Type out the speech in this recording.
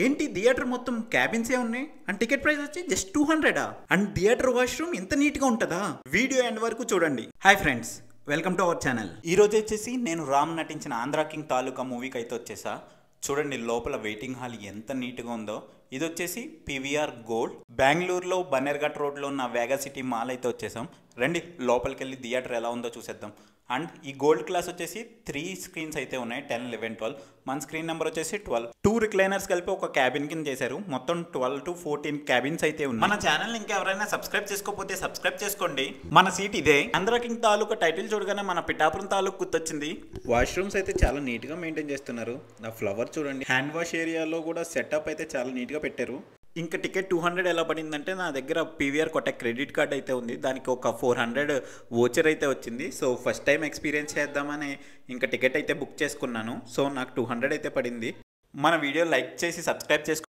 ఏంటి థియేటర్ మొత్తం క్యాబిన్సే ఉన్నాయి అండ్ టికెట్ ప్రైస్ వచ్చి జస్ట్ 200 అండ్ థియేటర్ వాష్రూమ్ ఇంత నీట్గా ఉంటుందా? వీడియో ఎండ్ వరకు చూడండి. Hi friends, welcome to our channel. ఈ రోజు వచ్చేసి నేను రామ్ నటించిన ఆంధ్ర కింగ్ తాలూకా మూవీకి అయితే వచ్చేసా. చూడండి లోపల వెయిటింగ్ హాల్ ఎంత నీట్గా ఉందో. ఇది వచ్చేసి పివిఆర్ గోల్డ్, బెంగళూరులో బన్నెర్ఘట్ రోడ్లో ఉన్న వేగా సిటీ మాల్ అయితే వచ్చేసాం. రండి లోపలికి వెళ్ళి థియేటర్ ఎలా ఉందో చూసేద్దాం. అండ్ ఈ గోల్డ్ క్లాస్ వచ్చేసి 3 స్క్రీన్స్ అయితే ఉన్నాయి, 10, 11, 12. మన స్క్రీన్ నెంబర్ వచ్చేసి 12. 2 రిక్లైనర్స్ కలిపి ఒక క్యాబిన్ కింద చేశారు. మొత్తం 12 to 14 క్యాబిన్స్ అయితే ఉన్నాయి. మన ఛానల్ ఇంకా ఎవరైనా సబ్స్క్రైబ్ చేసుకోకపోతే సబ్స్క్రైబ్ చేసుకోండి. మన సీట్ ఇదే. ఆంధ్ర కింగ్ తాలూకా టైటిల్ చూడగానే మన పిఠాపురం తాలూకు గుర్తొచ్చింది. వాష్రూమ్స్ అయితే చాలా నీట్ గా మెయింటైన్ చేస్తున్నారు. ఆ ఫ్లవర్ చూడండి. హ్యాండ్ వాష్ ఏరియాలో కూడా సెటప్ అయితే చాలా నీట్ గా పెట్టారు. ఇంకా టికెట్ 200 ఎలా పడిందంటే నా దగ్గర పీవీఆర్ కొటెక్ క్రెడిట్ కార్డ్ అయితే ఉంది. దానికి ఒక 400 వోచర్ అయితే వచ్చింది. సో ఫస్ట్ టైం ఎక్స్పీరియన్స్ చేద్దామని ఇంకా టికెట్ అయితే బుక్ చేసుకున్నాను. సో నాకు 200 అయితే పడింది. మన వీడియో లైక్ చేసి సబ్స్క్రైబ్ చేసుకోండి.